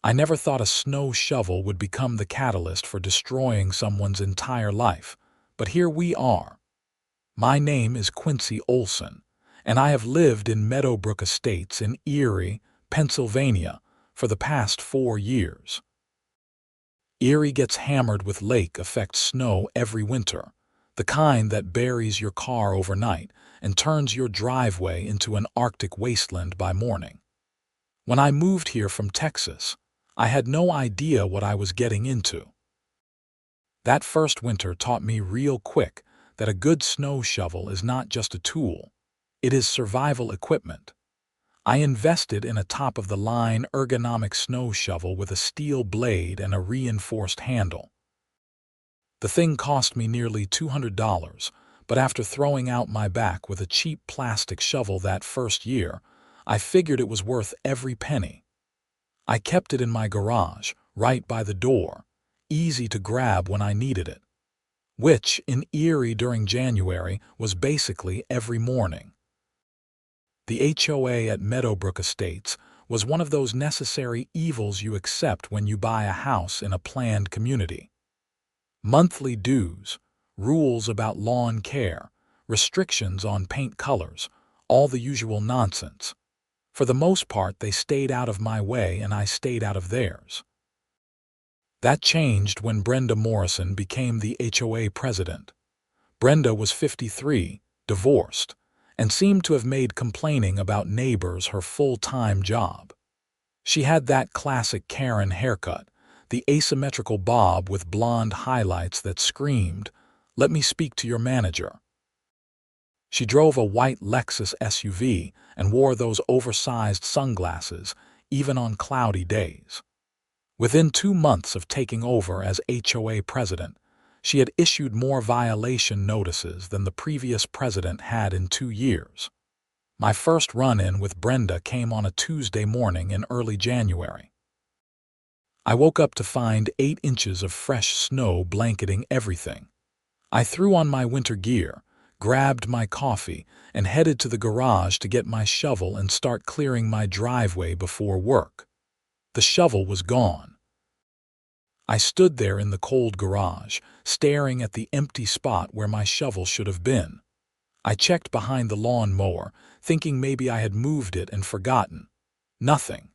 I never thought a snow shovel would become the catalyst for destroying someone's entire life, but here we are. My name is Quincy Olsen, and I have lived in Meadowbrook Estates in Erie, Pennsylvania, for the past 4 years. Erie gets hammered with lake-effect snow every winter, the kind that buries your car overnight and turns your driveway into an Arctic wasteland by morning. When I moved here from Texas, I had no idea what I was getting into. That first winter taught me real quick that a good snow shovel is not just a tool, it is survival equipment. I invested in a top-of-the-line ergonomic snow shovel with a steel blade and a reinforced handle. The thing cost me nearly $200, but after throwing out my back with a cheap plastic shovel that first year, I figured it was worth every penny. I kept it in my garage, right by the door, easy to grab when I needed it, which, in Erie during January, was basically every morning. The HOA at Meadowbrook Estates was one of those necessary evils you accept when you buy a house in a planned community. Monthly dues, rules about lawn care, restrictions on paint colors, all the usual nonsense. For the most part, they stayed out of my way and I stayed out of theirs. That changed when Brenda Morrison became the HOA president. Brenda was 53, divorced, and seemed to have made complaining about neighbors her full-time job. She had that classic Karen haircut, the asymmetrical bob with blonde highlights that screamed, "Let me speak to your manager." She drove a white Lexus SUV and wore those oversized sunglasses, even on cloudy days. Within 2 months of taking over as HOA president, she had issued more violation notices than the previous president had in 2 years. My first run-in with Brenda came on a Tuesday morning in early January. I woke up to find 8 inches of fresh snow blanketing everything. I threw on my winter gear, grabbed my coffee, and headed to the garage to get my shovel and start clearing my driveway before work. The shovel was gone. I stood there in the cold garage, staring at the empty spot where my shovel should have been. I checked behind the lawn mower, thinking maybe I had moved it and forgotten. Nothing.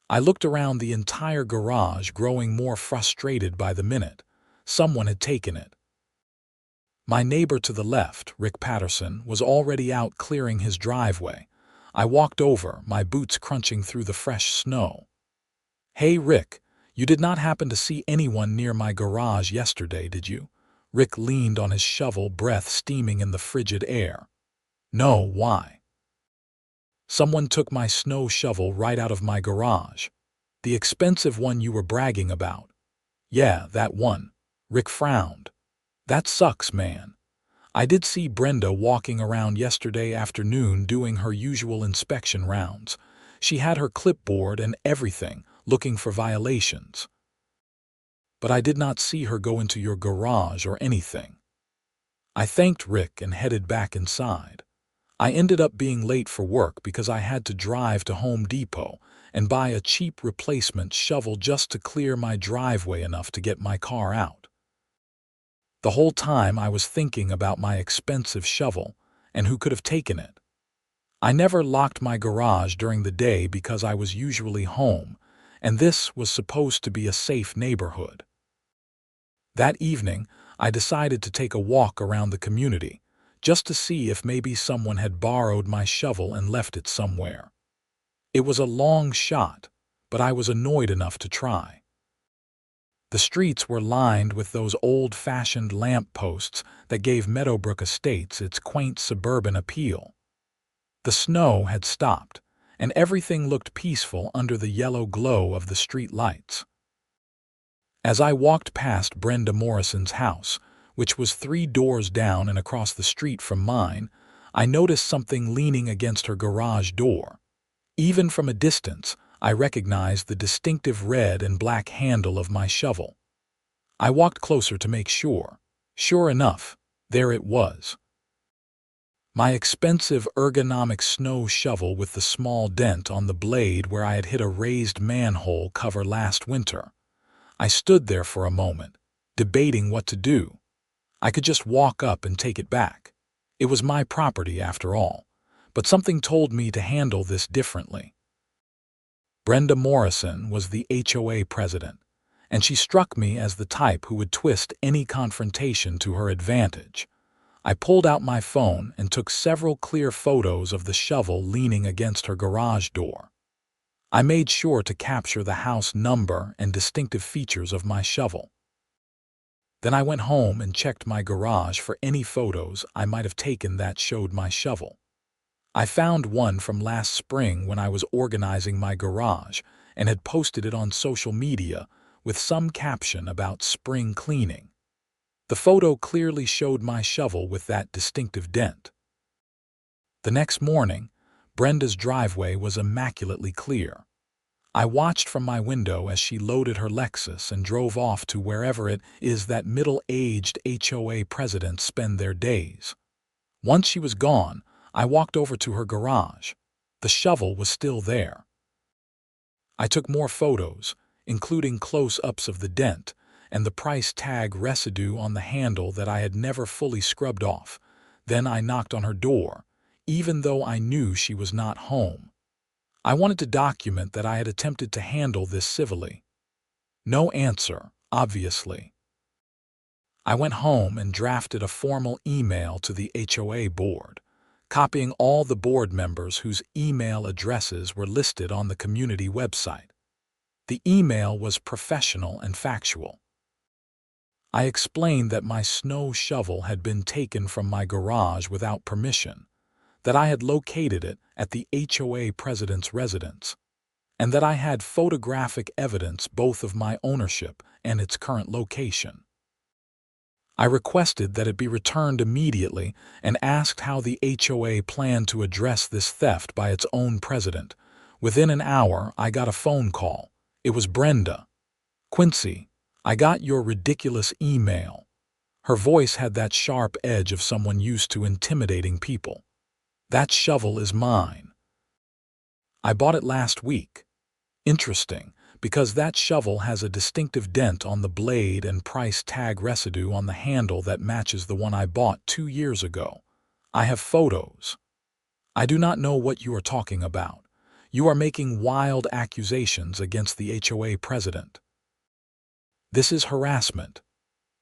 I looked around the entire garage, growing more frustrated by the minute. Someone had taken it. My neighbor to the left, Rick Patterson, was already out clearing his driveway. I walked over, my boots crunching through the fresh snow. "Hey, Rick, you did not happen to see anyone near my garage yesterday, did you?" Rick leaned on his shovel, breath steaming in the frigid air. "No, why?" "Someone took my snow shovel right out of my garage. The expensive one you were bragging about." "Yeah, that one." Rick frowned. "That sucks, man. I did see Brenda walking around yesterday afternoon doing her usual inspection rounds. She had her clipboard and everything, looking for violations. But I did not see her go into your garage or anything." I thanked Rick and headed back inside. I ended up being late for work because I had to drive to Home Depot and buy a cheap replacement shovel just to clear my driveway enough to get my car out. The whole time I was thinking about my expensive shovel and who could have taken it. I never locked my garage during the day because I was usually home, and this was supposed to be a safe neighborhood. That evening, I decided to take a walk around the community, just to see if maybe someone had borrowed my shovel and left it somewhere. It was a long shot, but I was annoyed enough to try. The streets were lined with those old-fashioned lamp posts that gave Meadowbrook Estates its quaint suburban appeal. The snow had stopped, and everything looked peaceful under the yellow glow of the street lights. As I walked past Brenda Morrison's house, which was 3 doors down and across the street from mine, I noticed something leaning against her garage door. Even from a distance, I recognized the distinctive red and black handle of my shovel. I walked closer to make sure. Sure enough, there it was. My expensive ergonomic snow shovel with the small dent on the blade where I had hit a raised manhole cover last winter. I stood there for a moment, debating what to do. I could just walk up and take it back. It was my property after all, but something told me to handle this differently. Brenda Morrison was the HOA president, and she struck me as the type who would twist any confrontation to her advantage. I pulled out my phone and took several clear photos of the shovel leaning against her garage door. I made sure to capture the house number and distinctive features of my shovel. Then I went home and checked my garage for any photos I might have taken that showed my shovel. I found one from last spring when I was organizing my garage and had posted it on social media with some caption about spring cleaning. The photo clearly showed my shovel with that distinctive dent. The next morning, Brenda's driveway was immaculately clear. I watched from my window as she loaded her Lexus and drove off to wherever it is that middle-aged HOA presidents spend their days. Once she was gone, I walked over to her garage. The shovel was still there. I took more photos, including close-ups of the dent and the price tag residue on the handle that I had never fully scrubbed off. Then I knocked on her door, even though I knew she was not home. I wanted to document that I had attempted to handle this civilly. No answer, obviously. I went home and drafted a formal email to the HOA board, copying all the board members whose email addresses were listed on the community website. The email was professional and factual. I explained that my snow shovel had been taken from my garage without permission, that I had located it at the HOA president's residence, and that I had photographic evidence both of my ownership and its current location. I requested that it be returned immediately and asked how the HOA planned to address this theft by its own president. Within an hour, I got a phone call. It was Brenda. "Quincy, I got your ridiculous email." Her voice had that sharp edge of someone used to intimidating people. "That shovel is mine. I bought it last week." Interesting, because that shovel has a distinctive dent on the blade and price tag residue on the handle that matches the one I bought 2 years ago. I have photos. "I do not know what you are talking about. You are making wild accusations against the HOA president. This is harassment.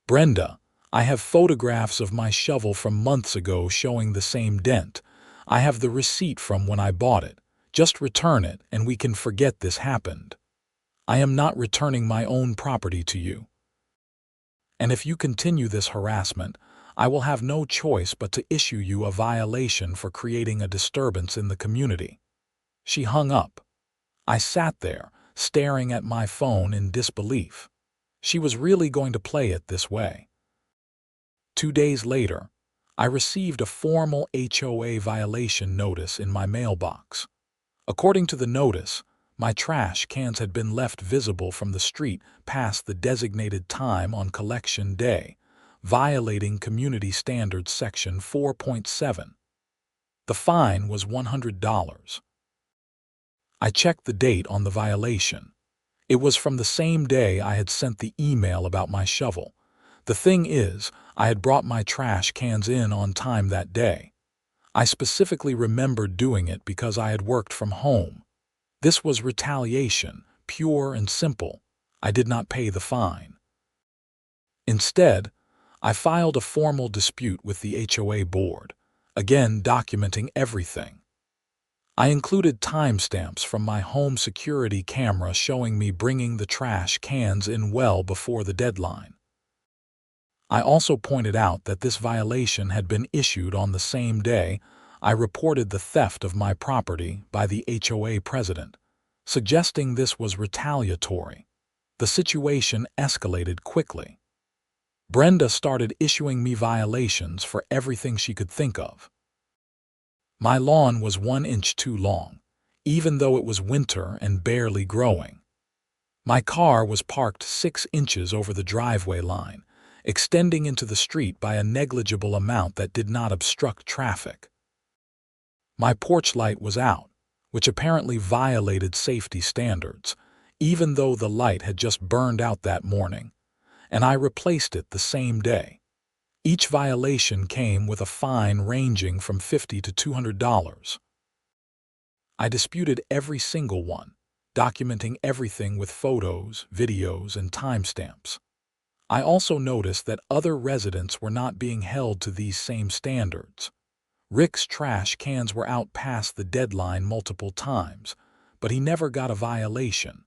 Brenda, I have photographs of my shovel from months ago showing the same dent. I have the receipt from when I bought it. Just return it and we can forget this happened. I am not returning my own property to you. And if you continue this harassment, I will have no choice but to issue you a violation for creating a disturbance in the community." She hung up. I sat there, staring at my phone in disbelief. She was really going to play it this way. 2 days later, I received a formal HOA violation notice in my mailbox. According to the notice, my trash cans had been left visible from the street past the designated time on collection day, violating Community Standards Section 4.7. The fine was $100. I checked the date on the violation. It was from the same day I had sent the email about my shovel. The thing is, I had brought my trash cans in on time that day. I specifically remembered doing it because I had worked from home. This was retaliation, pure and simple. I did not pay the fine. Instead, I filed a formal dispute with the HOA board, again documenting everything. I included timestamps from my home security camera showing me bringing the trash cans in well before the deadline. I also pointed out that this violation had been issued on the same day I reported the theft of my property by the HOA president, suggesting this was retaliatory. The situation escalated quickly. Brenda started issuing me violations for everything she could think of. My lawn was 1 inch too long, even though it was winter and barely growing. My car was parked 6 inches over the driveway line, extending into the street by a negligible amount that did not obstruct traffic. My porch light was out, which apparently violated safety standards, even though the light had just burned out that morning, and I replaced it the same day. Each violation came with a fine ranging from $50 to $200. I disputed every single one, documenting everything with photos, videos, and timestamps. I also noticed that other residents were not being held to these same standards. Rick's trash cans were out past the deadline multiple times, but he never got a violation.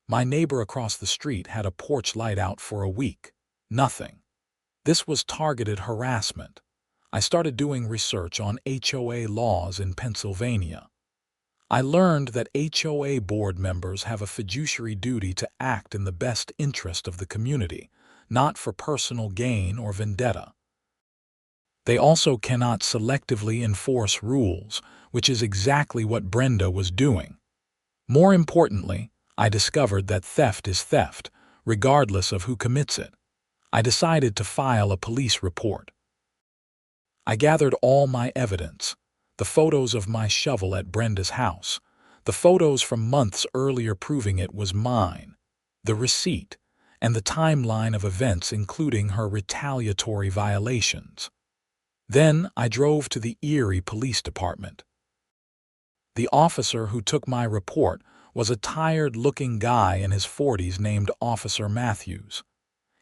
My neighbor across the street had a porch light out for a week. Nothing. This was targeted harassment. I started doing research on HOA laws in Pennsylvania. I learned that HOA board members have a fiduciary duty to act in the best interest of the community, not for personal gain or vendetta. They also cannot selectively enforce rules, which is exactly what Brenda was doing. More importantly, I discovered that theft is theft, regardless of who commits it. I decided to file a police report. I gathered all my evidence, the photos of my shovel at Brenda's house, the photos from months earlier proving it was mine, the receipt, and the timeline of events including her retaliatory violations. Then I drove to the Erie Police Department. The officer who took my report was a tired-looking guy in his 40s named Officer Matthews.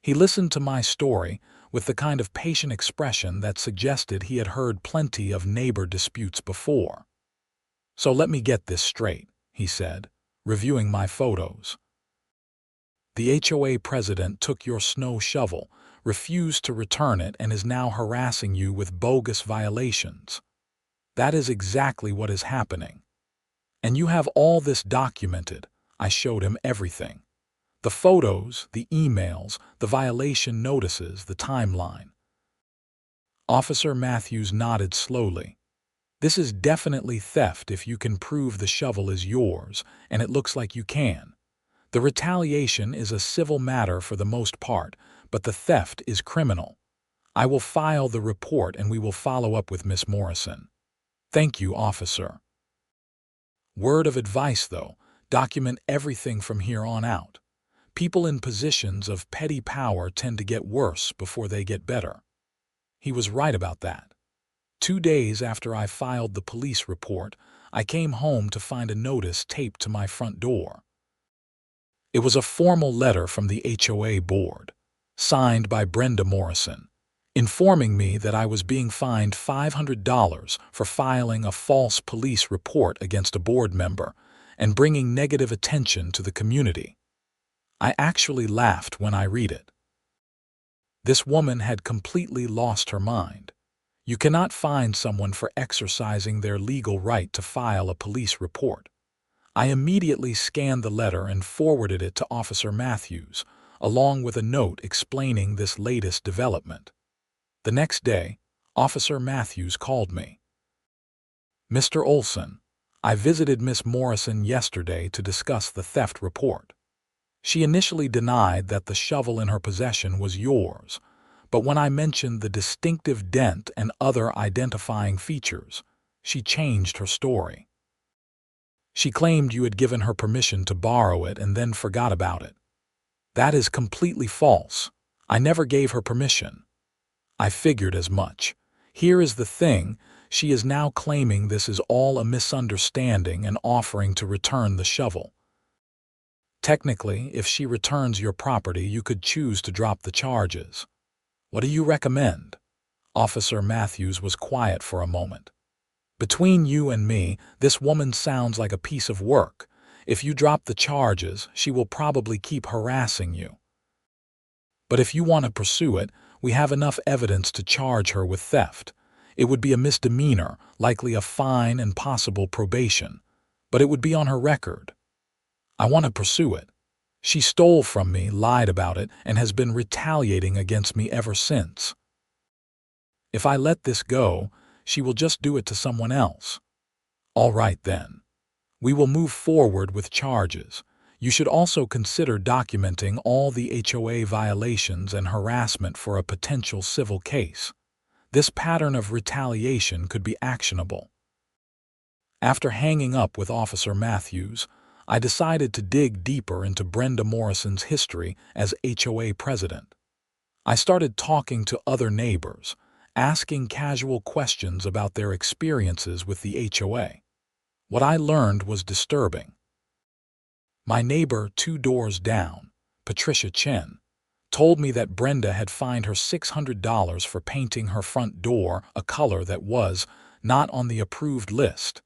He listened to my story with the kind of patient expression that suggested he had heard plenty of neighbor disputes before. "So let me get this straight," he said, reviewing my photos. "The HOA president took your snow shovel, refused to return it, and is now harassing you with bogus violations. That is exactly what is happening. And you have all this documented." I showed him everything. The photos, the emails, the violation notices, the timeline. Officer Matthews nodded slowly. "This is definitely theft if you can prove the shovel is yours, and it looks like you can. The retaliation is a civil matter for the most part, but the theft is criminal. I will file the report and we will follow up with Miss Morrison." "Thank you, officer." Word of advice, though, document everything from here on out. People in positions of petty power tend to get worse before they get better. He was right about that. 2 days after I filed the police report, I came home to find a notice taped to my front door. It was a formal letter from the HOA board, signed by Brenda Morrison, informing me that I was being fined $500 for filing a false police report against a board member and bringing negative attention to the community. I actually laughed when I read it. This woman had completely lost her mind. You cannot fine someone for exercising their legal right to file a police report. I immediately scanned the letter and forwarded it to Officer Matthews, along with a note explaining this latest development. The next day, Officer Matthews called me. "Mr. Olsen, I visited Miss Morrison yesterday to discuss the theft report. She initially denied that the shovel in her possession was yours, but when I mentioned the distinctive dent and other identifying features, she changed her story. She claimed you had given her permission to borrow it and then forgot about it. That is completely false. I never gave her permission." I figured as much. Here is the thing, she is now claiming this is all a misunderstanding and offering to return the shovel. Technically, if she returns your property, you could choose to drop the charges. What do you recommend? Officer Matthews was quiet for a moment. "Between you and me, this woman sounds like a piece of work. If you drop the charges, she will probably keep harassing you. But if you want to pursue it, we have enough evidence to charge her with theft. It would be a misdemeanor, likely a fine and possible probation, but it would be on her record. I want to pursue it. She stole from me, lied about it, and has been retaliating against me ever since. If I let this go, she will just do it to someone else." "All right then. We will move forward with charges. You should also consider documenting all the HOA violations and harassment for a potential civil case. This pattern of retaliation could be actionable." After hanging up with Officer Matthews, I decided to dig deeper into Brenda Morrison's history as HOA president. I started talking to other neighbors, asking casual questions about their experiences with the HOA. What I learned was disturbing. My neighbor 2 doors down, Patricia Chen, told me that Brenda had fined her $600 for painting her front door a color that was not on the approved list,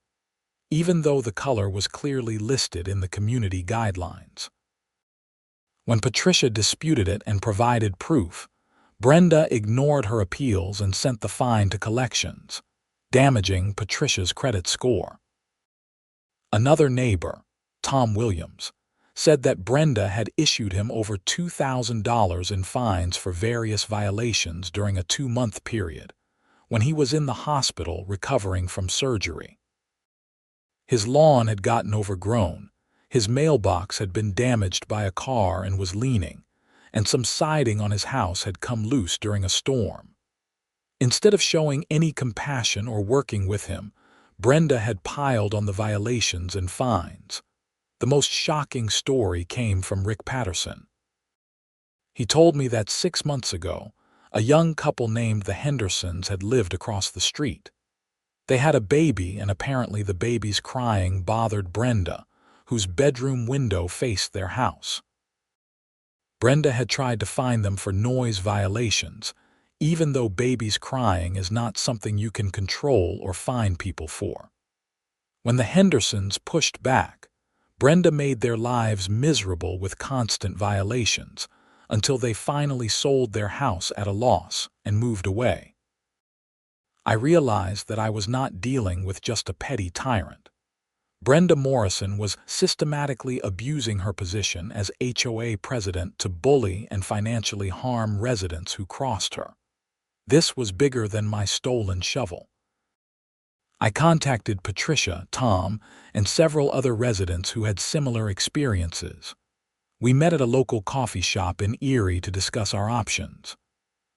even though the color was clearly listed in the community guidelines. When Patricia disputed it and provided proof, Brenda ignored her appeals and sent the fine to collections, damaging Patricia's credit score. Another neighbor, Tom Williams, said that Brenda had issued him over $2,000 in fines for various violations during a 2-month period, when he was in the hospital recovering from surgery. His lawn had gotten overgrown, his mailbox had been damaged by a car and was leaning, and some siding on his house had come loose during a storm. Instead of showing any compassion or working with him, Brenda had piled on the violations and fines. The most shocking story came from Rick Patterson. He told me that 6 months ago, a young couple named the Hendersons had lived across the street. They had a baby, and apparently the baby's crying bothered Brenda, whose bedroom window faced their house. Brenda had tried to fine them for noise violations, even though babies crying is not something you can control or fine people for. When the Hendersons pushed back, Brenda made their lives miserable with constant violations until they finally sold their house at a loss and moved away. I realized that I was not dealing with just a petty tyrant. Brenda Morrison was systematically abusing her position as HOA president to bully and financially harm residents who crossed her. This was bigger than my stolen shovel. I contacted Patricia, Tom, and several other residents who had similar experiences. We met at a local coffee shop in Erie to discuss our options.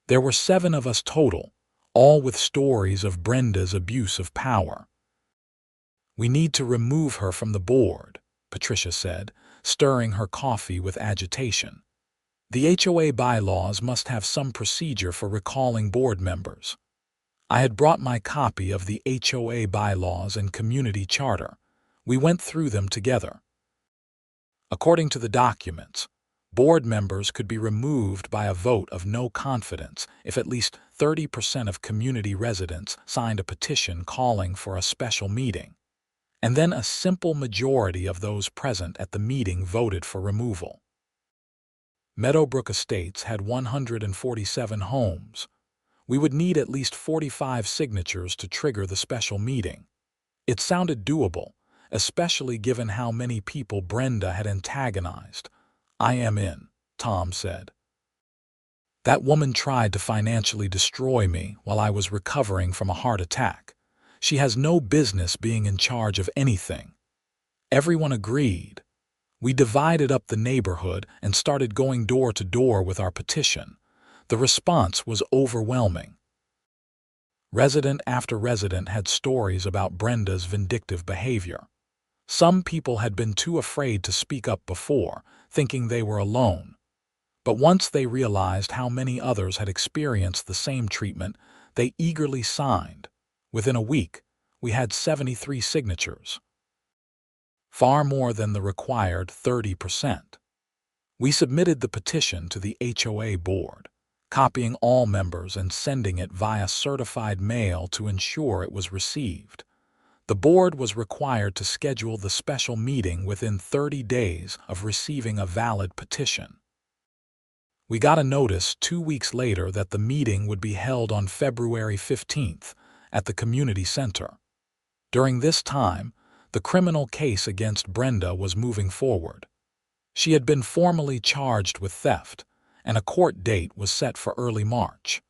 There were 7 of us total, all with stories of Brenda's abuse of power. "We need to remove her from the board," Patricia said, stirring her coffee with agitation. "The HOA bylaws must have some procedure for recalling board members." I had brought my copy of the HOA bylaws and community charter. We went through them together. According to the documents, board members could be removed by a vote of no confidence if at least 30% of community residents signed a petition calling for a special meeting, and then a simple majority of those present at the meeting voted for removal. Meadowbrook Estates had 147 homes. We would need at least 45 signatures to trigger the special meeting. It sounded doable, especially given how many people Brenda had antagonized. "I am in," Tom said. "That woman tried to financially destroy me while I was recovering from a heart attack. She has no business being in charge of anything." Everyone agreed. We divided up the neighborhood and started going door to door with our petition. The response was overwhelming. Resident after resident had stories about Brenda's vindictive behavior. Some people had been too afraid to speak up before, thinking they were alone. But once they realized how many others had experienced the same treatment, they eagerly signed. Within a week, we had 73 signatures. Far more than the required 30%. We submitted the petition to the HOA board, copying all members and sending it via certified mail to ensure it was received. The board was required to schedule the special meeting within 30 days of receiving a valid petition. We got a notice 2 weeks later that the meeting would be held on February 15th at the community center. During this time, the criminal case against Brenda was moving forward. She had been formally charged with theft, and a court date was set for early March.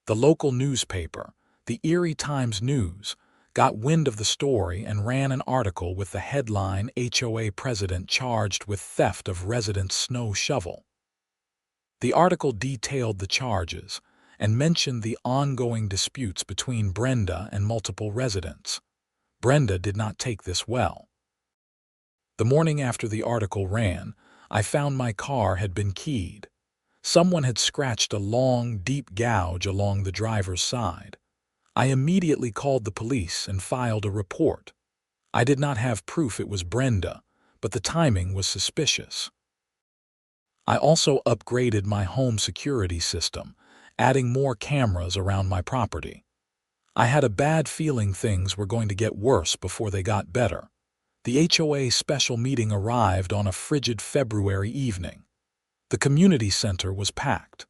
The local newspaper, the Erie Times-News, got wind of the story and ran an article with the headline "HOA President Charged with Theft of Resident's Snow Shovel." The article detailed the charges and mentioned the ongoing disputes between Brenda and multiple residents. Brenda did not take this well. The morning after the article ran, I found my car had been keyed. Someone had scratched a long, deep gouge along the driver's side. I immediately called the police and filed a report. I did not have proof it was Brenda, but the timing was suspicious. I also upgraded my home security system, adding more cameras around my property. I had a bad feeling things were going to get worse before they got better. The HOA special meeting arrived on a frigid February evening. The community center was packed.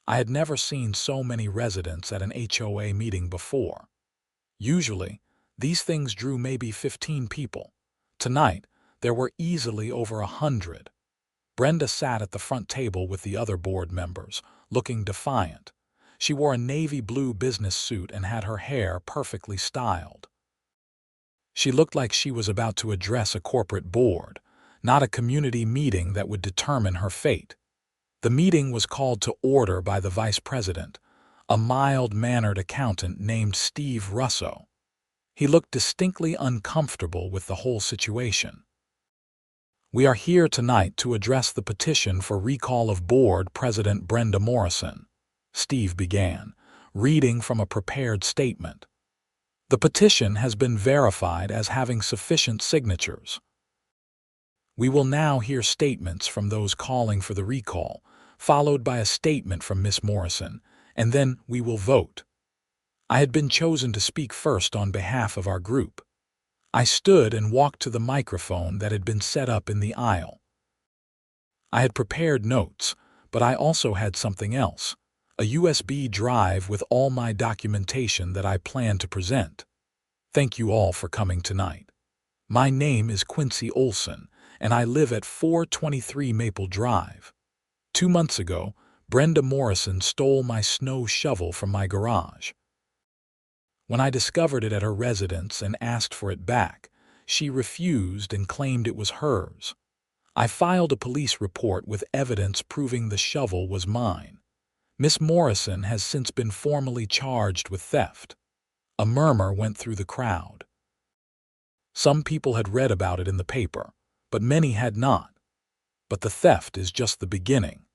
I had never seen so many residents at an HOA meeting before. Usually, these things drew maybe 15 people. Tonight, there were easily over 100. Brenda sat at the front table with the other board members, looking defiant. She wore a navy blue business suit and had her hair perfectly styled. She looked like she was about to address a corporate board, not a community meeting that would determine her fate. The meeting was called to order by the vice president, a mild-mannered accountant named Steve Russo. He looked distinctly uncomfortable with the whole situation. "We are here tonight to address the petition for recall of board President Brenda Morrison," Steve began, reading from a prepared statement. "The petition has been verified as having sufficient signatures. We will now hear statements from those calling for the recall, followed by a statement from Miss Morrison, and then we will vote." I had been chosen to speak first on behalf of our group. I stood and walked to the microphone that had been set up in the aisle. I had prepared notes, but I also had something else, a USB drive with all my documentation that I planned to present. Thank you all for coming tonight. My name is Quincy Olsen, and I live at 423 Maple Drive. 2 months ago, Brenda Morrison stole my snow shovel from my garage. When I discovered it at her residence and asked for it back, she refused and claimed it was hers. I filed a police report with evidence proving the shovel was mine. Miss Morrison has since been formally charged with theft. A murmur went through the crowd. Some people had read about it in the paper, but many had not. But the theft is just the beginning.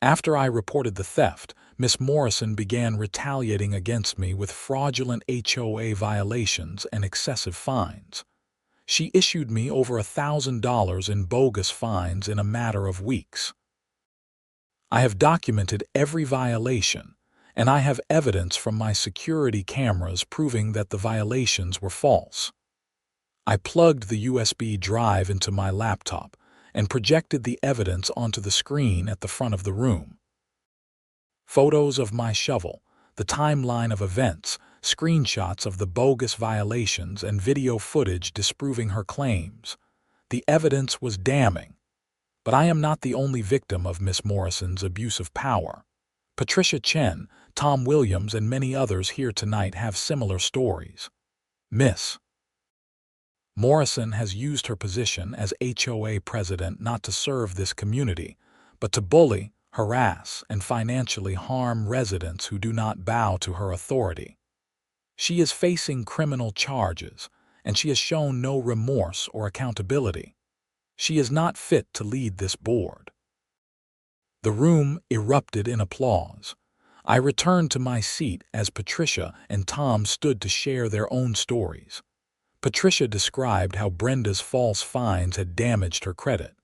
After I reported the theft, Miss Morrison began retaliating against me with fraudulent HOA violations and excessive fines. She issued me over $1,000 in bogus fines in a matter of weeks. I have documented every violation, and I have evidence from my security cameras proving that the violations were false. I plugged the USB drive into my laptop and projected the evidence onto the screen at the front of the room. Photos of my shovel, the timeline of events, screenshots of the bogus violations, and video footage disproving her claims. The evidence was damning. But I am not the only victim of Miss Morrison's abuse of power. Patricia Chen, Tom Williams, and many others here tonight have similar stories. Miss Morrison has used her position as HOA president not to serve this community, but to bully, harass, and financially harm residents who do not bow to her authority. She is facing criminal charges, and she has shown no remorse or accountability. She is not fit to lead this board. The room erupted in applause. I returned to my seat as Patricia and Tom stood to share their own stories. Patricia described how Brenda's false fines had damaged her credit.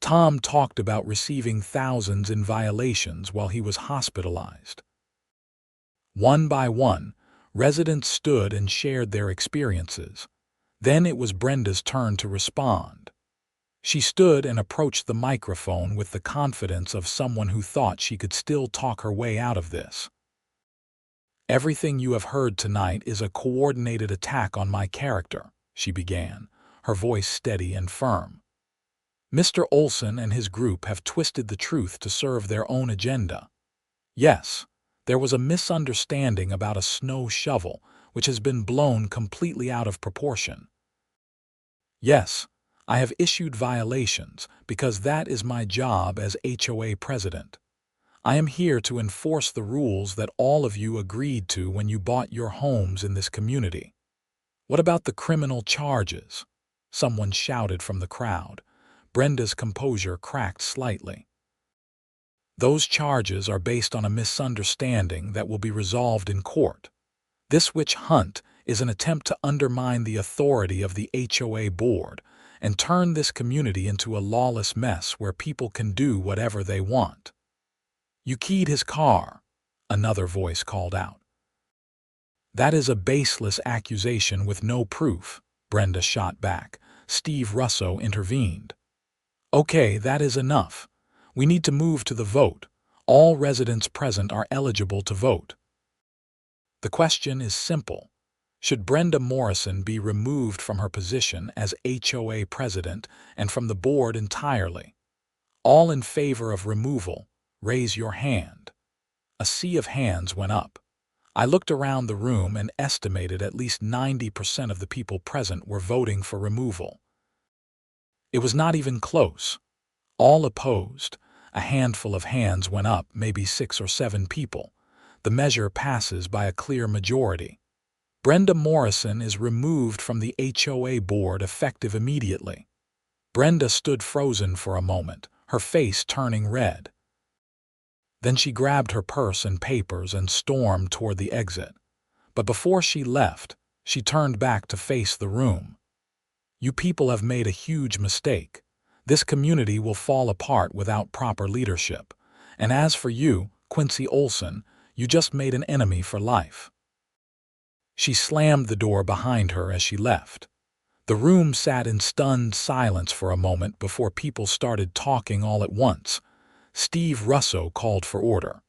Tom talked about receiving thousands in violations while he was hospitalized. One by one, residents stood and shared their experiences. Then it was Brenda's turn to respond. She stood and approached the microphone with the confidence of someone who thought she could still talk her way out of this. "Everything you have heard tonight is a coordinated attack on my character," she began, her voice steady and firm. "Mr. Olsen and his group have twisted the truth to serve their own agenda. Yes, there was a misunderstanding about a snow shovel, which has been blown completely out of proportion. Yes, I have issued violations because that is my job as HOA president. I am here to enforce the rules that all of you agreed to when you bought your homes in this community. What about the criminal charges? Someone shouted from the crowd. Brenda's composure cracked slightly. Those charges are based on a misunderstanding that will be resolved in court. This witch hunt is an attempt to undermine the authority of the HOA board and turn this community into a lawless mess where people can do whatever they want. You keyed his car, another voice called out. That is a baseless accusation with no proof, Brenda shot back. Steve Russo intervened. Okay, that is enough. We need to move to the vote. All residents present are eligible to vote. The question is simple. Should Brenda Morrison be removed from her position as HOA president and from the board entirely? All in favor of removal, raise your hand. A sea of hands went up. I looked around the room and estimated at least 90% of the people present were voting for removal. It was not even close. All opposed. A handful of hands went up, maybe 6 or 7 people. The measure passes by a clear majority. Brenda Morrison is removed from the HOA board effective immediately. Brenda stood frozen for a moment, her face turning red. Then she grabbed her purse and papers and stormed toward the exit. But before she left, she turned back to face the room. You people have made a huge mistake. This community will fall apart without proper leadership. And as for you, Quincy Olsen, you just made an enemy for life. She slammed the door behind her as she left. The room sat in stunned silence for a moment before people started talking all at once. Steve Russo called for order.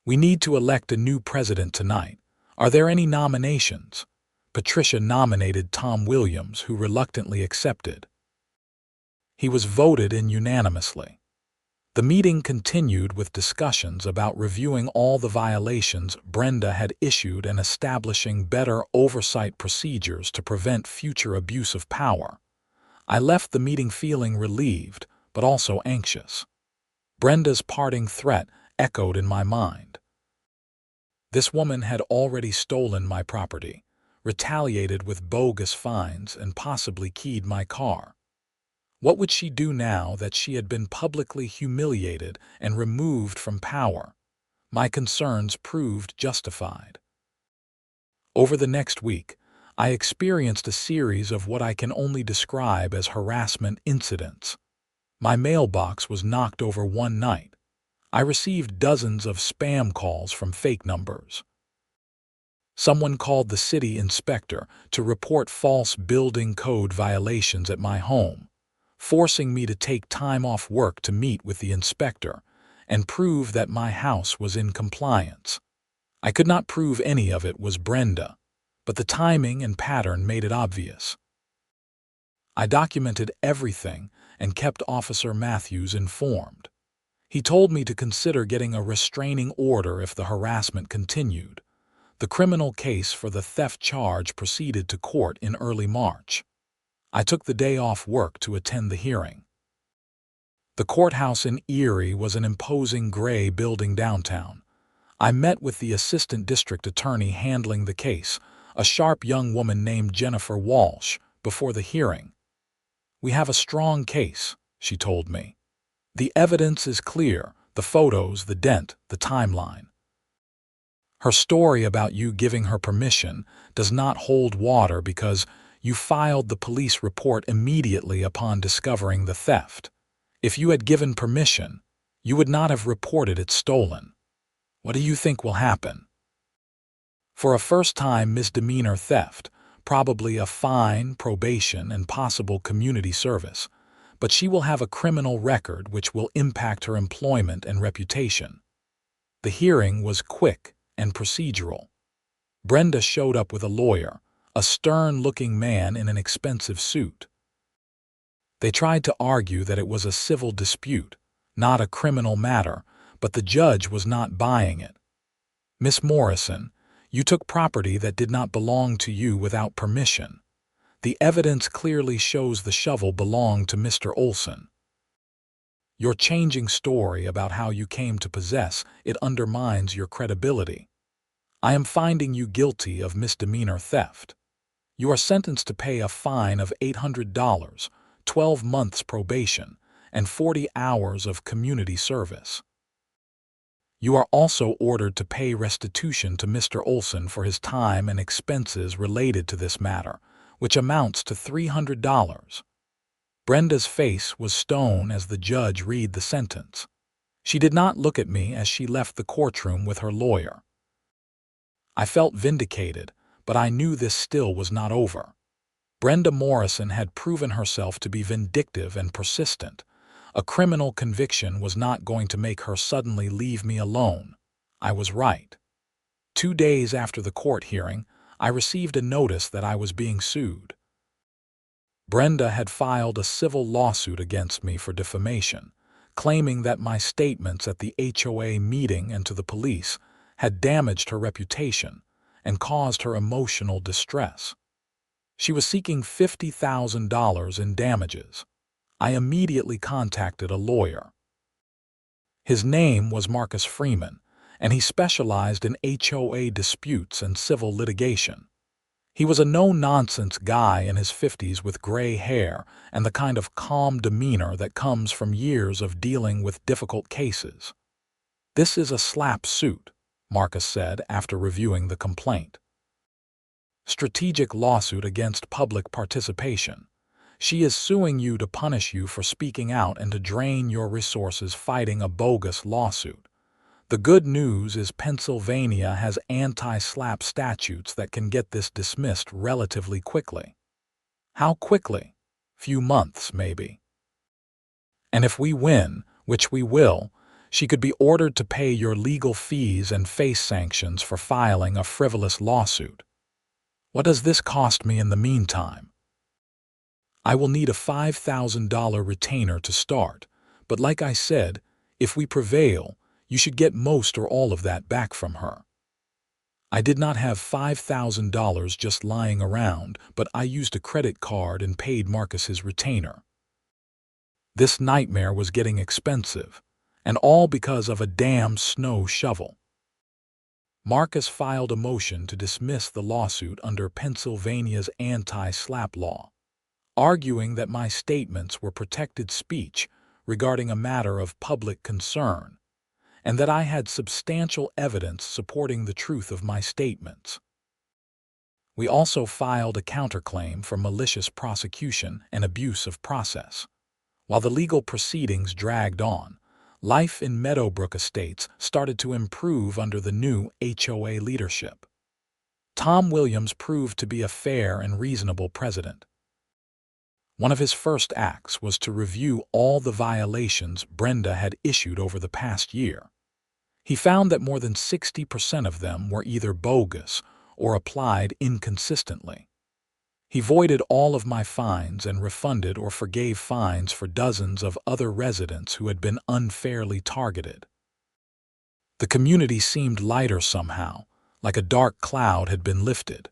We need to elect a new president tonight. Are there any nominations? Patricia nominated Tom Williams, who reluctantly accepted. He was voted in unanimously. The meeting continued with discussions about reviewing all the violations Brenda had issued and establishing better oversight procedures to prevent future abuse of power. I left the meeting feeling relieved, but also anxious. Brenda's parting threat echoed in my mind. This woman had already stolen my property, retaliated with bogus fines, and possibly keyed my car. What would she do now that she had been publicly humiliated and removed from power? My concerns proved justified. Over the next week, I experienced a series of what I can only describe as harassment incidents. My mailbox was knocked over one night. I received dozens of spam calls from fake numbers. Someone called the city inspector to report false building code violations at my home, forcing me to take time off work to meet with the inspector and prove that my house was in compliance. I could not prove any of it was Brenda, but the timing and pattern made it obvious. I documented everything and kept Officer Matthews informed. He told me to consider getting a restraining order if the harassment continued. The criminal case for the theft charge proceeded to court in early March. I took the day off work to attend the hearing. The courthouse in Erie was an imposing gray building downtown. I met with the assistant district attorney handling the case, a sharp young woman named Jennifer Walsh, before the hearing. We have a strong case, she told me. The evidence is clear, the photos, the dent, the timeline. Her story about you giving her permission does not hold water because you filed the police report immediately upon discovering the theft. If you had given permission, you would not have reported it stolen. What do you think will happen? For a first-time misdemeanor theft, probably a fine, probation, and possible community service, but she will have a criminal record which will impact her employment and reputation. The hearing was quick and procedural. Brenda showed up with a lawyer, a stern-looking man in an expensive suit. They tried to argue that it was a civil dispute, not a criminal matter, but the judge was not buying it. Miss Morrison, you took property that did not belong to you without permission. The evidence clearly shows the shovel belonged to Mr. Olsen. Your changing story about how you came to possess it undermines your credibility. I am finding you guilty of misdemeanor theft. You are sentenced to pay a fine of $800, 12 months probation, and 40 hours of community service. You are also ordered to pay restitution to Mr. Olsen for his time and expenses related to this matter, which amounts to $300. Brenda's face was stone as the judge read the sentence. She did not look at me as she left the courtroom with her lawyer. I felt vindicated, but I knew this still was not over. Brenda Morrison had proven herself to be vindictive and persistent. A criminal conviction was not going to make her suddenly leave me alone. I was right. 2 days after the court hearing, I received a notice that I was being sued. Brenda had filed a civil lawsuit against me for defamation, claiming that my statements at the HOA meeting and to the police had damaged her reputation and caused her emotional distress. She was seeking $50,000 in damages. I immediately contacted a lawyer. His name was Marcus Freeman, and he specialized in HOA disputes and civil litigation. He was a no-nonsense guy in his 50s with gray hair and the kind of calm demeanor that comes from years of dealing with difficult cases. "This is a slap suit," Marcus said after reviewing the complaint. "Strategic lawsuit against public participation. She is suing you to punish you for speaking out and to drain your resources fighting a bogus lawsuit. The good news is Pennsylvania has anti-slap statutes that can get this dismissed relatively quickly." "How quickly?" "Few months, maybe. And if we win, which we will, she could be ordered to pay your legal fees and face sanctions for filing a frivolous lawsuit." "What does this cost me in the meantime?" "I will need a $5,000 retainer to start, but like I said, if we prevail, you should get most or all of that back from her." I did not have $5,000 just lying around, but I used a credit card and paid Marcus his retainer. This nightmare was getting expensive, and all because of a damn snow shovel. Marcus filed a motion to dismiss the lawsuit under Pennsylvania's anti-slap law, arguing that my statements were protected speech regarding a matter of public concern, and that I had substantial evidence supporting the truth of my statements. We also filed a counterclaim for malicious prosecution and abuse of process. While the legal proceedings dragged on, life in Meadowbrook Estates started to improve under the new HOA leadership. Tom Williams proved to be a fair and reasonable president. One of his first acts was to review all the violations Brenda had issued over the past year. He found that more than 60% of them were either bogus or applied inconsistently. He voided all of my fines and refunded or forgave fines for dozens of other residents who had been unfairly targeted. The community seemed lighter somehow, like a dark cloud had been lifted.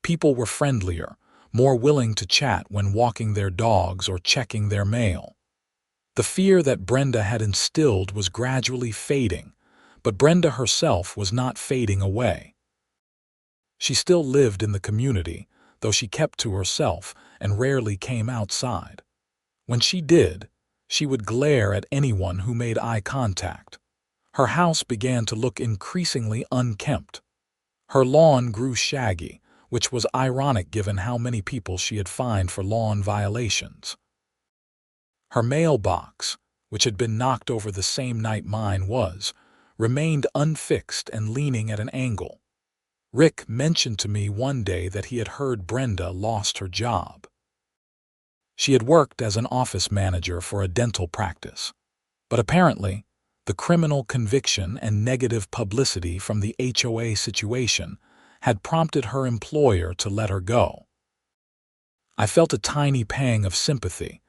People were friendlier, more willing to chat when walking their dogs or checking their mail. The fear that Brenda had instilled was gradually fading, but Brenda herself was not fading away. She still lived in the community, though she kept to herself and rarely came outside. When she did, she would glare at anyone who made eye contact. Her house began to look increasingly unkempt. Her lawn grew shaggy, which was ironic given how many people she had fined for lawn violations. Her mailbox, which had been knocked over the same night mine was, remained unfixed and leaning at an angle. Rick mentioned to me one day that he had heard Brenda lost her job. She had worked as an office manager for a dental practice, but apparently, the criminal conviction and negative publicity from the HOA situation had prompted her employer to let her go. I felt a tiny pang of sympathy,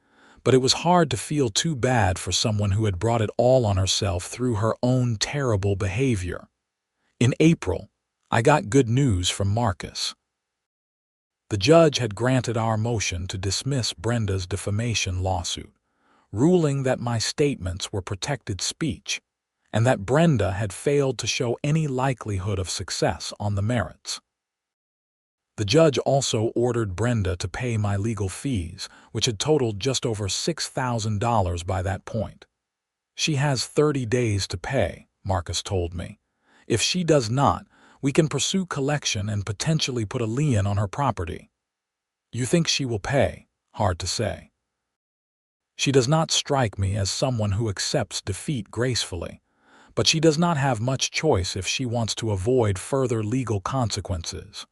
but it was hard to feel too bad for someone who had brought it all on herself through her own terrible behavior. In April, I got good news from Marcus. The judge had granted our motion to dismiss Brenda's defamation lawsuit, ruling that my statements were protected speech and that Brenda had failed to show any likelihood of success on the merits. The judge also ordered Brenda to pay my legal fees, which had totaled just over $6,000 by that point. She has 30 days to pay, Marcus told me. If she does not, we can pursue collection and potentially put a lien on her property. You think she will pay? Hard to say. She does not strike me as someone who accepts defeat gracefully, but she does not have much choice if she wants to avoid further legal consequences.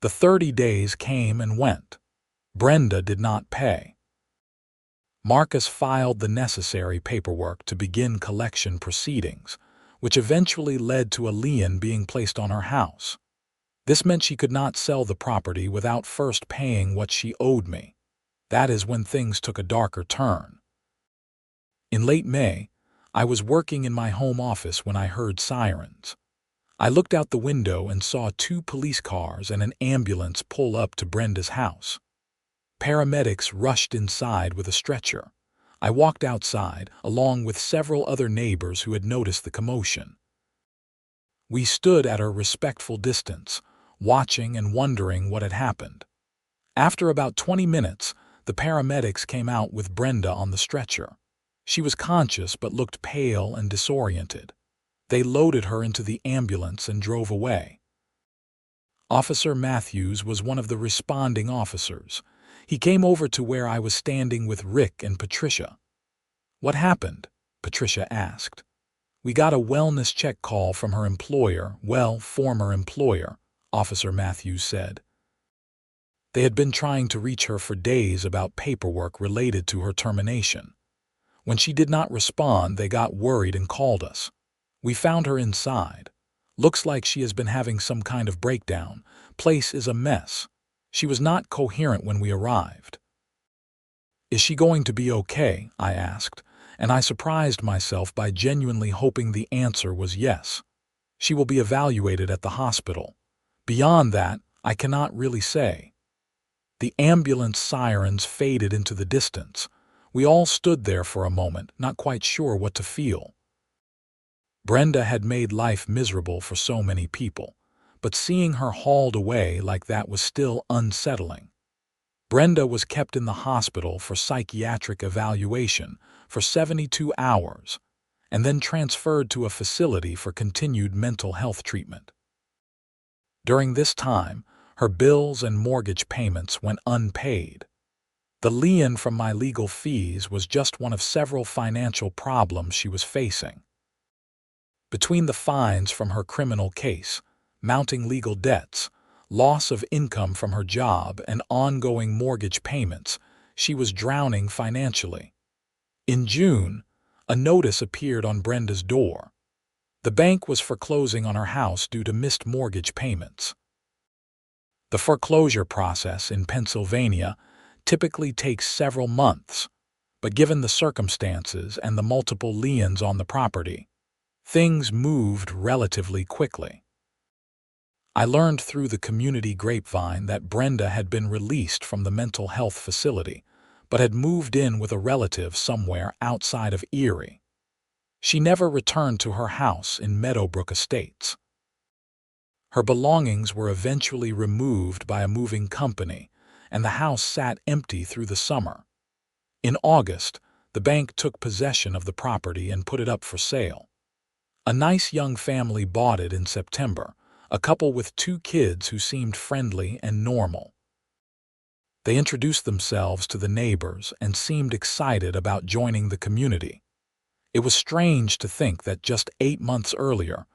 The 30 days came and went. Brenda did not pay. Marcus filed the necessary paperwork to begin collection proceedings, which eventually led to a lien being placed on her house. This meant she could not sell the property without first paying what she owed me. That is when things took a darker turn. In late May, I was working in my home office when I heard sirens. I looked out the window and saw 2 police cars and an ambulance pull up to Brenda's house. Paramedics rushed inside with a stretcher. I walked outside, along with several other neighbors who had noticed the commotion. We stood at a respectful distance, watching and wondering what had happened. After about 20 minutes, the paramedics came out with Brenda on the stretcher. She was conscious but looked pale and disoriented. They loaded her into the ambulance and drove away. Officer Matthews was one of the responding officers. He came over to where I was standing with Rick and Patricia. "What happened?" Patricia asked. "We got a wellness check call from her employer, former employer," Officer Matthews said. They had been trying to reach her for days about paperwork related to her termination. When she did not respond, they got worried and called us. We found her inside. Looks like she has been having some kind of breakdown. Place is a mess. She was not coherent when we arrived. "Is she going to be okay?" I asked, and I surprised myself by genuinely hoping the answer was yes. "She will be evaluated at the hospital. Beyond that, I cannot really say." The ambulance sirens faded into the distance. We all stood there for a moment, not quite sure what to feel. Brenda had made life miserable for so many people, but seeing her hauled away like that was still unsettling. Brenda was kept in the hospital for psychiatric evaluation for 72 hours, and then transferred to a facility for continued mental health treatment. During this time, her bills and mortgage payments went unpaid. The lien from my legal fees was just one of several financial problems she was facing. Between the fines from her criminal case, mounting legal debts, loss of income from her job, and ongoing mortgage payments, she was drowning financially. In June, a notice appeared on Brenda's door. The bank was foreclosing on her house due to missed mortgage payments. The foreclosure process in Pennsylvania typically takes several months, but given the circumstances and the multiple liens on the property, things moved relatively quickly. I learned through the community grapevine that Brenda had been released from the mental health facility, but had moved in with a relative somewhere outside of Erie. She never returned to her house in Meadowbrook Estates. Her belongings were eventually removed by a moving company, and the house sat empty through the summer. In August, the bank took possession of the property and put it up for sale. A nice young family bought it in September, a couple with 2 kids who seemed friendly and normal. They introduced themselves to the neighbors and seemed excited about joining the community. It was strange to think that just 8 months earlier,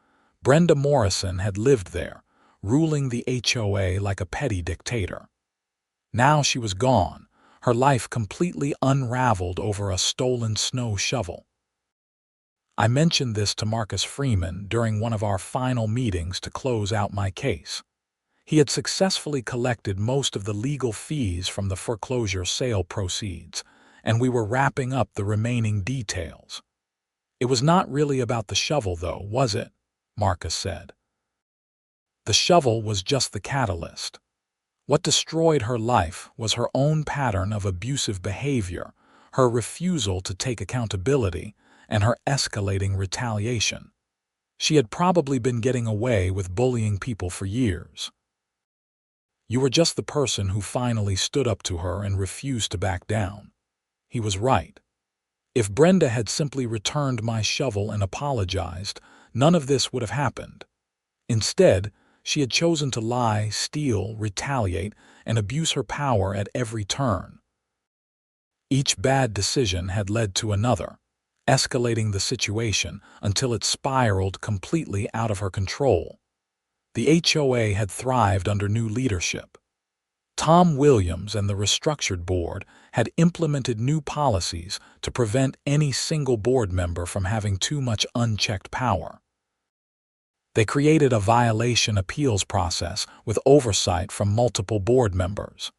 Brenda Morrison had lived there, ruling the HOA like a petty dictator. Now she was gone, her life completely unraveled over a stolen snow shovel. I mentioned this to Marcus Freeman during one of our final meetings to close out my case. He had successfully collected most of the legal fees from the foreclosure sale proceeds, and we were wrapping up the remaining details. "It was not really about the shovel, though, was it?" Marcus said. "The shovel was just the catalyst. What destroyed her life was her own pattern of abusive behavior, her refusal to take accountability, and her escalating retaliation. She had probably been getting away with bullying people for years." You were just the person who finally stood up to her and refused to back down." He was right. If Brenda had simply returned my shovel and apologized, none of this would have happened. Instead, she had chosen to lie, steal, retaliate, and abuse her power at every turn. Each bad decision had led to another, escalating the situation until it spiraled completely out of her control. The HOA had thrived under new leadership. Tom Williams and the restructured board had implemented new policies to prevent any single board member from having too much unchecked power. They created a violation appeals process with oversight from multiple board members.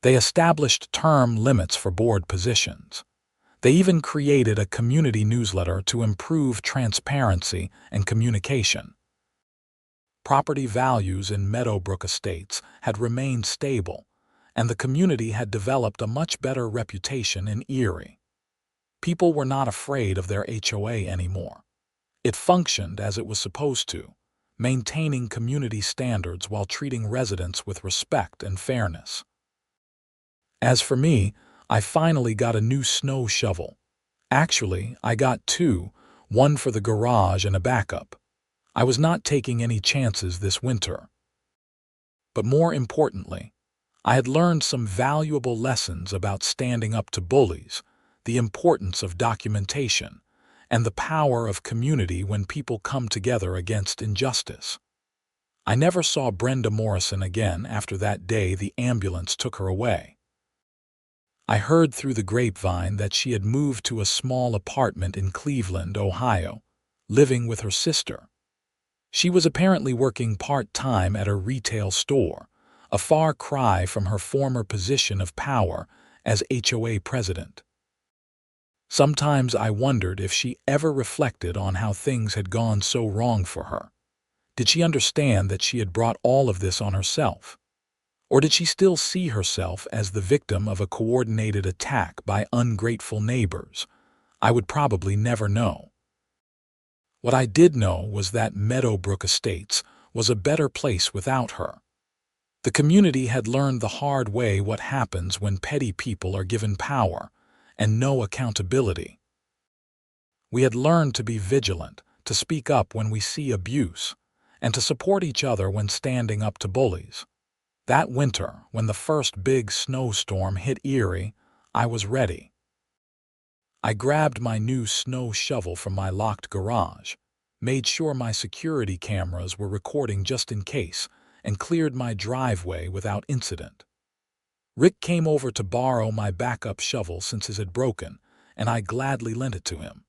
They established term limits for board positions. They even created a community newsletter to improve transparency and communication. Property values in Meadowbrook Estates had remained stable, and the community had developed a much better reputation in Erie. People were not afraid of their HOA anymore. It functioned as it was supposed to, maintaining community standards while treating residents with respect and fairness. As for me, I finally got a new snow shovel. Actually, I got two, one for the garage and a backup. I was not taking any chances this winter. But more importantly, I had learned some valuable lessons about standing up to bullies, the importance of documentation, and the power of community when people come together against injustice. I never saw Brenda Morrison again after that day the ambulance took her away. I heard through the grapevine that she had moved to a small apartment in Cleveland, Ohio, living with her sister. She was apparently working part-time at a retail store, a far cry from her former position of power as HOA president. Sometimes I wondered if she ever reflected on how things had gone so wrong for her. Did she understand that she had brought all of this on herself? Or did she still see herself as the victim of a coordinated attack by ungrateful neighbors? I would probably never know. What I did know was that Meadowbrook Estates was a better place without her. The community had learned the hard way what happens when petty people are given power and no accountability. We had learned to be vigilant, to speak up when we see abuse, and to support each other when standing up to bullies. That winter, when the first big snowstorm hit Erie, I was ready. I grabbed my new snow shovel from my locked garage, made sure my security cameras were recording just in case, and cleared my driveway without incident. Rick came over to borrow my backup shovel since his had broken, and I gladly lent it to him.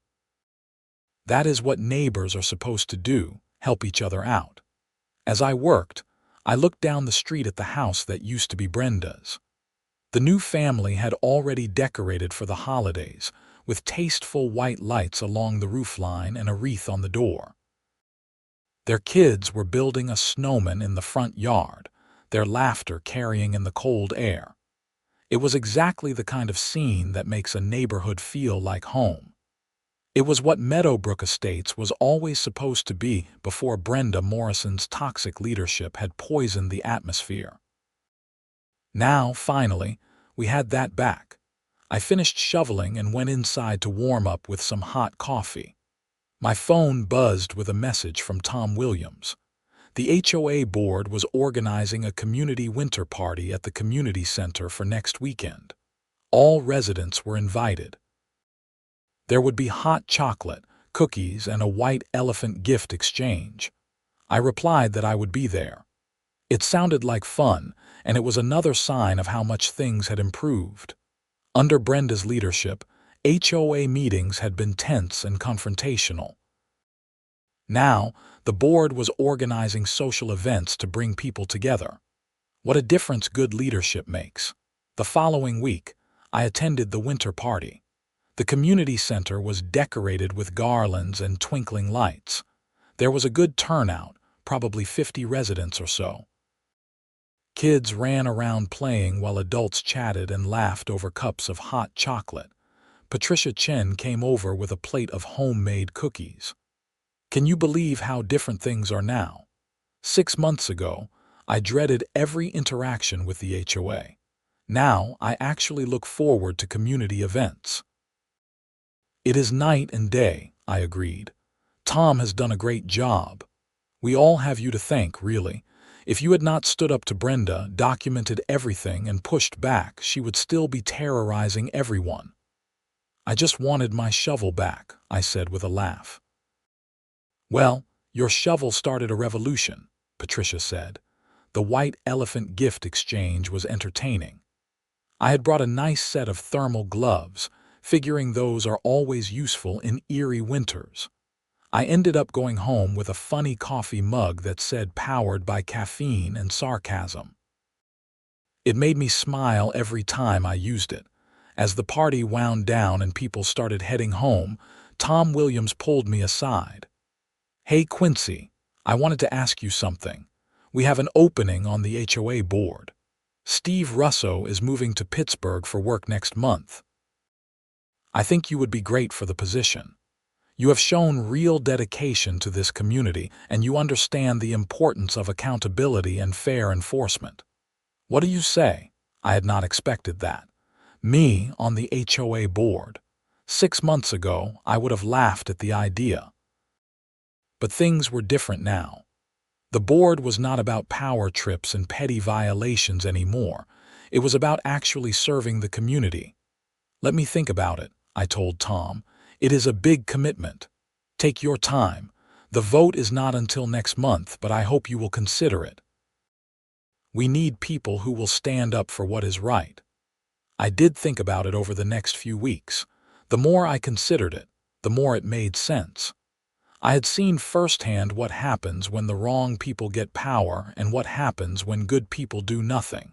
That is what neighbors are supposed to do, help each other out. As I worked, I looked down the street at the house that used to be Brenda's. The new family had already decorated for the holidays, with tasteful white lights along the roofline and a wreath on the door. Their kids were building a snowman in the front yard, their laughter carrying in the cold air. It was exactly the kind of scene that makes a neighborhood feel like home. It was what Meadowbrook Estates was always supposed to be before Brenda Morrison's toxic leadership had poisoned the atmosphere. Now, finally, we had that back. I finished shoveling and went inside to warm up with some hot coffee. My phone buzzed with a message from Tom Williams. The HOA board was organizing a community winter party at the community center for next weekend. All residents were invited. There would be hot chocolate, cookies, and a white elephant gift exchange. I replied that I would be there. It sounded like fun, and it was another sign of how much things had improved. Under Brenda's leadership, HOA meetings had been tense and confrontational. Now, the board was organizing social events to bring people together. What a difference good leadership makes. The following week, I attended the winter party. The community center was decorated with garlands and twinkling lights. There was a good turnout, probably 50 residents or so. Kids ran around playing while adults chatted and laughed over cups of hot chocolate. Patricia Chen came over with a plate of homemade cookies. Can you believe how different things are now? 6 months ago, I dreaded every interaction with the HOA. Now I actually look forward to community events. It is night and day, I agreed. Tom has done a great job. We all have you to thank, really. If you had not stood up to Brenda, documented everything, and pushed back, she would still be terrorizing everyone. I just wanted my shovel back, I said with a laugh. Well, your shovel started a revolution, Patricia said. The white elephant gift exchange was entertaining. I had brought a nice set of thermal gloves, figuring those are always useful in eerie winters. I ended up going home with a funny coffee mug that said powered by caffeine and sarcasm. It made me smile every time I used it. As the party wound down and people started heading home, Tom Williams pulled me aside. Hey Quincy, I wanted to ask you something. We have an opening on the HOA board. Steve Russo is moving to Pittsburgh for work next month. I think you would be great for the position. You have shown real dedication to this community, and you understand the importance of accountability and fair enforcement. What do you say? I had not expected that. Me on the HOA board. 6 months ago, I would have laughed at the idea. But things were different now. The board was not about power trips and petty violations anymore. It was about actually serving the community. Let me think about it, I told Tom. It is a big commitment. Take your time. The vote is not until next month, but I hope you will consider it. We need people who will stand up for what is right. I did think about it over the next few weeks. The more I considered it, the more it made sense. I had seen firsthand what happens when the wrong people get power and what happens when good people do nothing.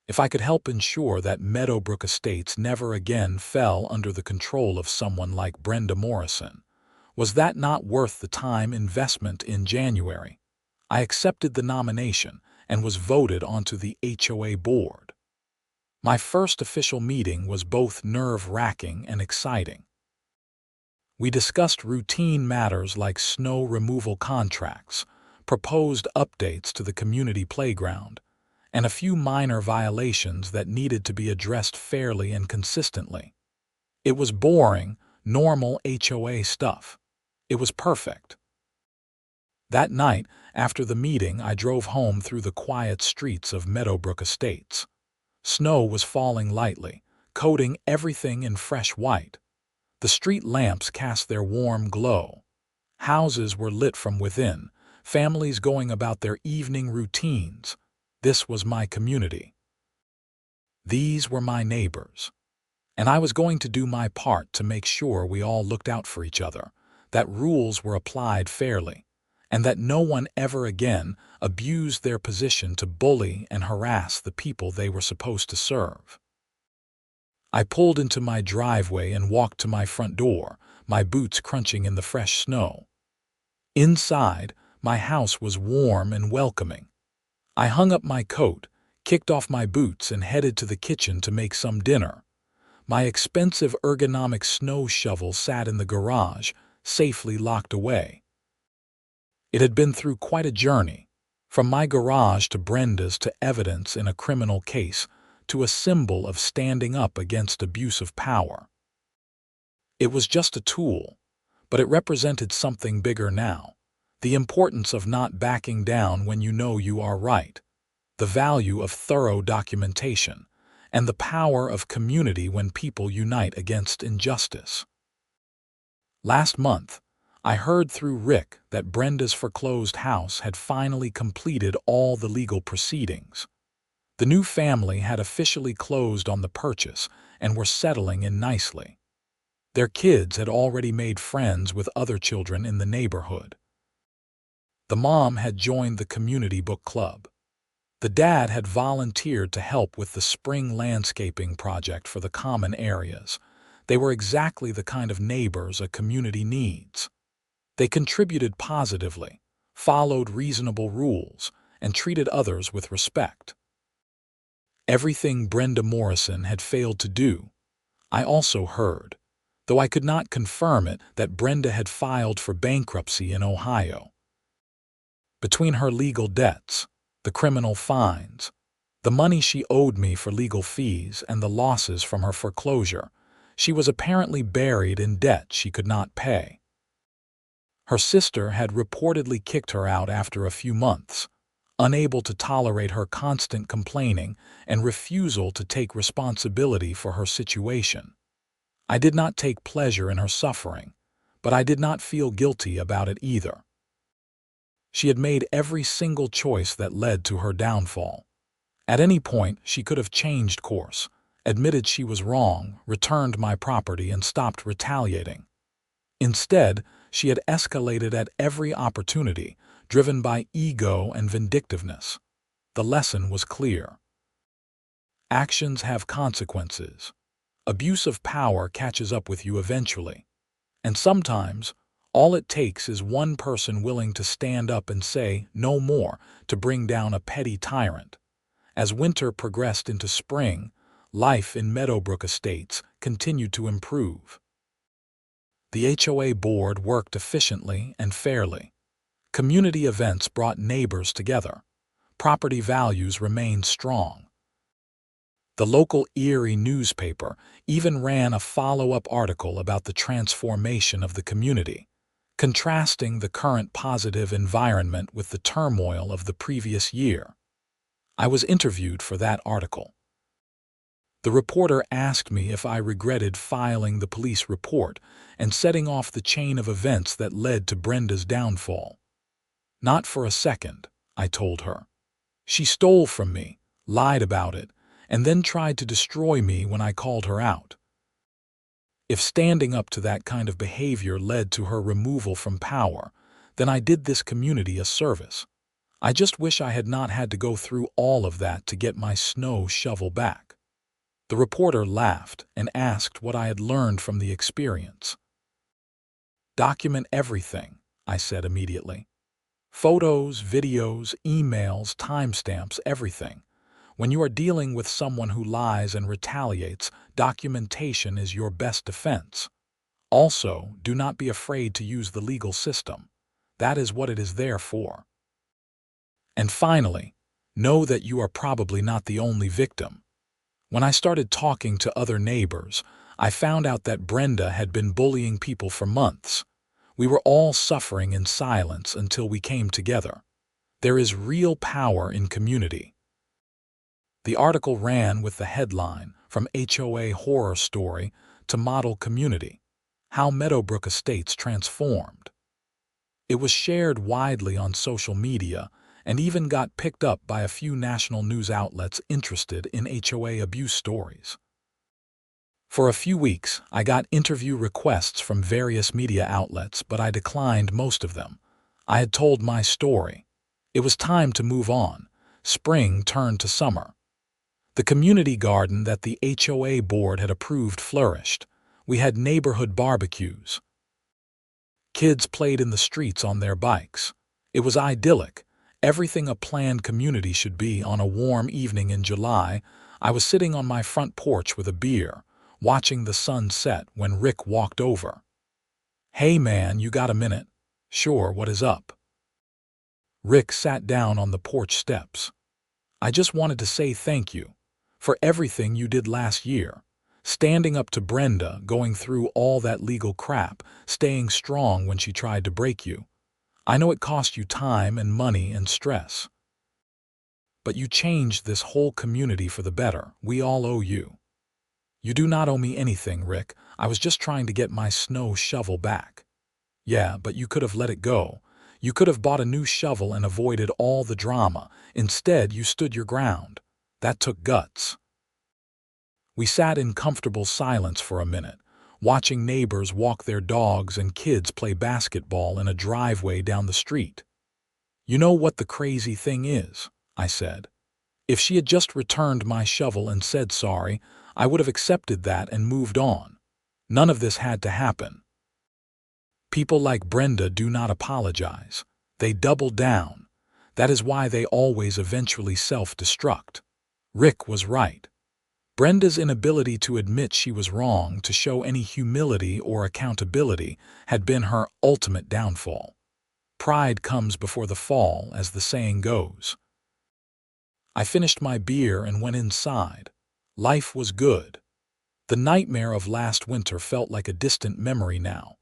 If I could help ensure that Meadowbrook Estates never again fell under the control of someone like Brenda Morrison, was that not worth the time investment in January? I accepted the nomination and was voted onto the HOA board. My first official meeting was both nerve-wracking and exciting. We discussed routine matters like snow removal contracts, proposed updates to the community playground, and a few minor violations that needed to be addressed fairly and consistently. It was boring, normal HOA stuff. It was perfect. That night, after the meeting, I drove home through the quiet streets of Meadowbrook Estates. Snow was falling lightly, coating everything in fresh white. The street lamps cast their warm glow. Houses were lit from within, families going about their evening routines. This was my community. These were my neighbors. And I was going to do my part to make sure we all looked out for each other, that rules were applied fairly, and that no one ever again abused their position to bully and harass the people they were supposed to serve. I pulled into my driveway and walked to my front door, my boots crunching in the fresh snow. Inside, my house was warm and welcoming. I hung up my coat, kicked off my boots, and headed to the kitchen to make some dinner. My expensive ergonomic snow shovel sat in the garage, safely locked away. It had been through quite a journey, from my garage to Brenda's to evidence in a criminal case, to a symbol of standing up against abuse of power. It was just a tool, but it represented something bigger now. The importance of not backing down when you know you are right, the value of thorough documentation, and the power of community when people unite against injustice. Last month, I heard through Rick that Brenda's foreclosed house had finally completed all the legal proceedings. The new family had officially closed on the purchase and were settling in nicely. Their kids had already made friends with other children in the neighborhood. The mom had joined the community book club. The dad had volunteered to help with the spring landscaping project for the common areas. They were exactly the kind of neighbors a community needs. They contributed positively, followed reasonable rules, and treated others with respect. Everything Brenda Morrison had failed to do, I also heard, though I could not confirm it, that Brenda had filed for bankruptcy in Ohio. Between her legal debts, the criminal fines, the money she owed me for legal fees, and the losses from her foreclosure. She was apparently buried in debt she could not pay. Her sister had reportedly kicked her out after a few months, unable to tolerate her constant complaining and refusal to take responsibility for her situation. I did not take pleasure in her suffering, but I did not feel guilty about it either. She had made every single choice that led to her downfall. At any point, she could have changed course, admitted she was wrong, returned my property, and stopped retaliating. Instead, she had escalated at every opportunity, driven by ego and vindictiveness. The lesson was clear. Actions have consequences. Abuse of power catches up with you eventually. And sometimes, all it takes is one person willing to stand up and say no more to bring down a petty tyrant. As winter progressed into spring, life in Meadowbrook Estates continued to improve. The HOA board worked efficiently and fairly. Community events brought neighbors together. Property values remained strong. The local Erie newspaper even ran a follow-up article about the transformation of the community, contrasting the current positive environment with the turmoil of the previous year. I was interviewed for that article. The reporter asked me if I regretted filing the police report and setting off the chain of events that led to Brenda's downfall. Not for a second, I told her. She stole from me, lied about it, and then tried to destroy me when I called her out. If standing up to that kind of behavior led to her removal from power, then I did this community a service. I just wish I had not had to go through all of that to get my snow shovel back. The reporter laughed and asked what I had learned from the experience. Document everything, I said immediately. Photos, videos, emails, timestamps, everything. When you are dealing with someone who lies and retaliates, documentation is your best defense. Also, do not be afraid to use the legal system. That is what it is there for. And finally, know that you are probably not the only victim. When I started talking to other neighbors, I found out that Brenda had been bullying people for months. We were all suffering in silence until we came together. There is real power in community. The article ran with the headline, "From HOA Horror Story to Model Community: How Meadowbrook Estates Transformed." It was shared widely on social media and even got picked up by a few national news outlets interested in HOA abuse stories. For a few weeks, I got interview requests from various media outlets, but I declined most of them. I had told my story. It was time to move on. Spring turned to summer. The community garden that the HOA board had approved flourished. We had neighborhood barbecues. Kids played in the streets on their bikes. It was idyllic, everything a planned community should be. On a warm evening in July, I was sitting on my front porch with a beer, watching the sun set when Rick walked over. "Hey man, you got a minute?" "Sure, what is up?" Rick sat down on the porch steps. "I just wanted to say thank you for everything you did last year. Standing up to Brenda, going through all that legal crap, staying strong when she tried to break you. I know it cost you time and money and stress. But you changed this whole community for the better. We all owe you." "You do not owe me anything, Rick. I was just trying to get my snow shovel back." "Yeah, but you could have let it go. You could have bought a new shovel and avoided all the drama. Instead, you stood your ground. That took guts." We sat in comfortable silence for a minute, watching neighbors walk their dogs and kids play basketball in a driveway down the street. "You know what the crazy thing is?" I said. "If she had just returned my shovel and said sorry, I would have accepted that and moved on. None of this had to happen." People like Brenda do not apologize. They double down. That is why they always eventually self-destruct. Rick was right. Brenda's inability to admit she was wrong, to show any humility or accountability, had been her ultimate downfall. Pride comes before the fall, as the saying goes. I finished my beer and went inside. Life was good. The nightmare of last winter felt like a distant memory now.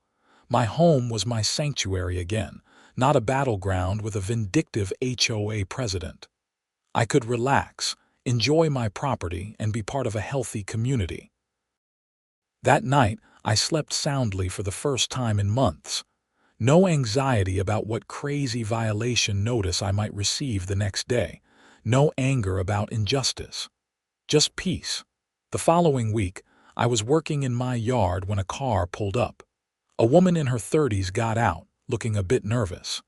My home was my sanctuary again, not a battleground with a vindictive HOA president. I could relax, enjoy my property, and be part of a healthy community. That night, I slept soundly for the first time in months. No anxiety about what crazy violation notice I might receive the next day. No anger about injustice. Just peace. The following week, I was working in my yard when a car pulled up. A woman in her 30s got out, looking a bit nervous.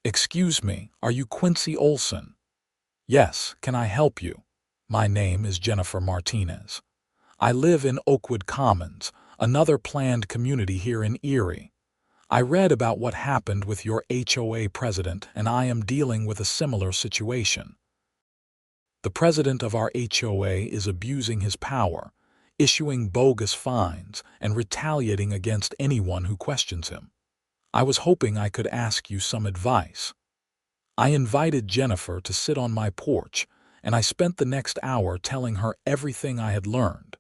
"Excuse me, are you Quincy Olsen?" "Yes, can I help you?" "My name is Jennifer Martinez. I live in Oakwood Commons, another planned community here in Erie. I read about what happened with your HOA president, and I am dealing with a similar situation. The president of our HOA is abusing his power, issuing bogus fines, and retaliating against anyone who questions him. I was hoping I could ask you some advice." I invited Jennifer to sit on my porch, and I spent the next hour telling her everything I had learned.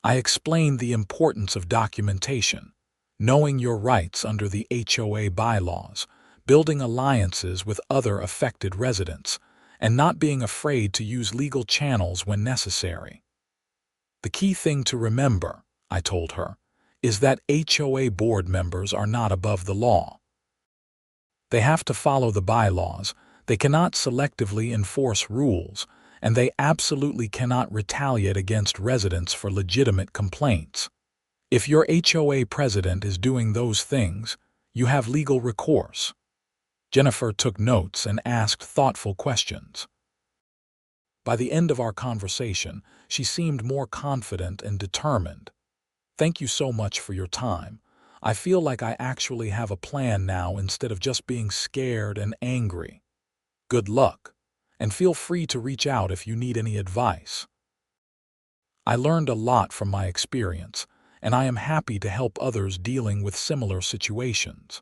I explained the importance of documentation, knowing your rights under the HOA bylaws, building alliances with other affected residents, and not being afraid to use legal channels when necessary. "The key thing to remember," I told her, "is that HOA board members are not above the law. They have to follow the bylaws, they cannot selectively enforce rules, and they absolutely cannot retaliate against residents for legitimate complaints. If your HOA president is doing those things, you have legal recourse." Jennifer took notes and asked thoughtful questions. By the end of our conversation, she seemed more confident and determined. "Thank you so much for your time. I feel like I actually have a plan now instead of just being scared and angry. Good luck, and feel free to reach out if you need any advice." I learned a lot from my experience, and I am happy to help others dealing with similar situations.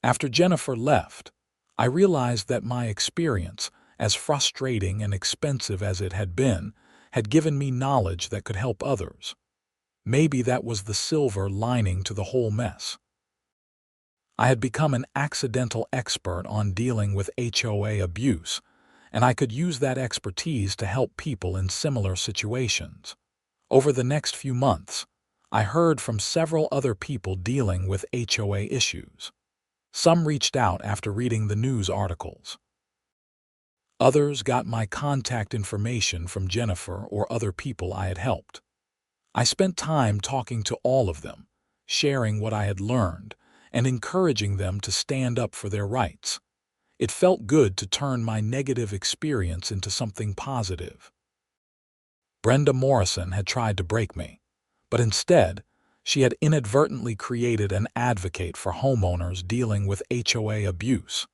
After Jennifer left, I realized that my experience, as frustrating and expensive as it had been, had given me knowledge that could help others. Maybe that was the silver lining to the whole mess. I had become an accidental expert on dealing with HOA abuse, and I could use that expertise to help people in similar situations. Over the next few months, I heard from several other people dealing with HOA issues. Some reached out after reading the news articles. Others got my contact information from Jennifer or other people I had helped. I spent time talking to all of them, sharing what I had learned, and encouraging them to stand up for their rights. It felt good to turn my negative experience into something positive. Brenda Morrison had tried to break me, but instead, she had inadvertently created an advocate for homeowners dealing with HOA abuse.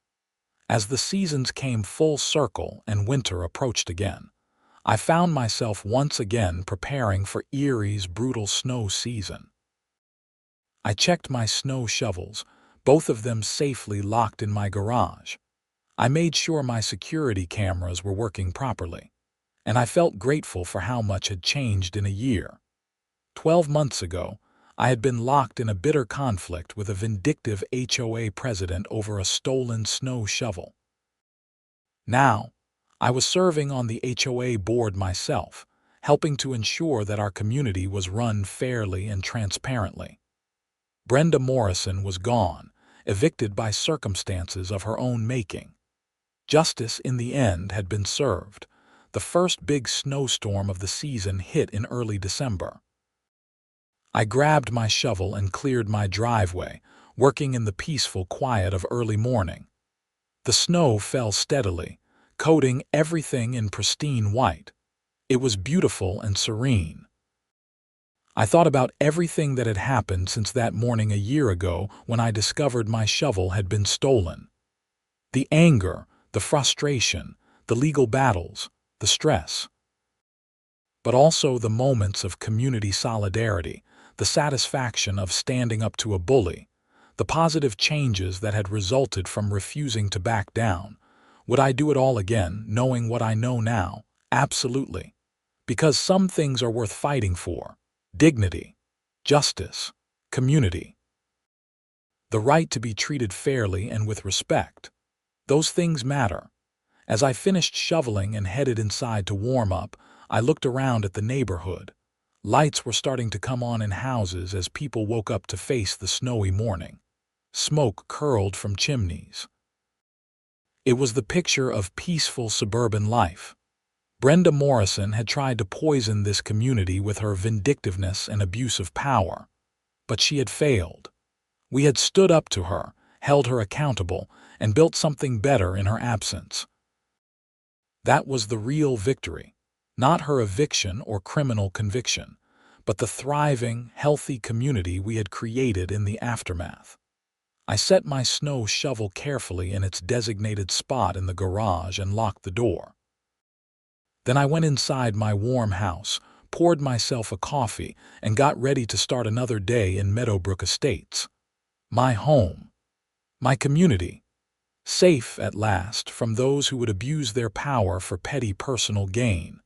As the seasons came full circle and winter approached again, I found myself once again preparing for Erie's brutal snow season. I checked my snow shovels, both of them safely locked in my garage. I made sure my security cameras were working properly, and I felt grateful for how much had changed in a year. 12 months ago, I had been locked in a bitter conflict with a vindictive HOA president over a stolen snow shovel. Now, I was serving on the HOA board myself, helping to ensure that our community was run fairly and transparently. Brenda Morrison was gone, evicted by circumstances of her own making. Justice in the end had been served. The first big snowstorm of the season hit in early December. I grabbed my shovel and cleared my driveway, working in the peaceful quiet of early morning. The snow fell steadily, coating everything in pristine white. It was beautiful and serene. I thought about everything that had happened since that morning a year ago when I discovered my shovel had been stolen. The anger, the frustration, the legal battles, the stress. But also the moments of community solidarity, the satisfaction of standing up to a bully, the positive changes that had resulted from refusing to back down. Would I do it all again, knowing what I know now? Absolutely. Because some things are worth fighting for. Dignity, justice, community, the right to be treated fairly and with respect. Those things matter. As I finished shoveling and headed inside to warm up, I looked around at the neighborhood. Lights were starting to come on in houses as people woke up to face the snowy morning. Smoke curled from chimneys. It was the picture of peaceful suburban life. Brenda Morrison had tried to poison this community with her vindictiveness and abuse of power, but she had failed. We had stood up to her, held her accountable, and built something better in her absence. That was the real victory, not her eviction or criminal conviction, but the thriving, healthy community we had created in the aftermath. I set my snow shovel carefully in its designated spot in the garage and locked the door. Then I went inside my warm house, poured myself a coffee, and got ready to start another day in Meadowbrook Estates. My home, my community, safe at last from those who would abuse their power for petty personal gain.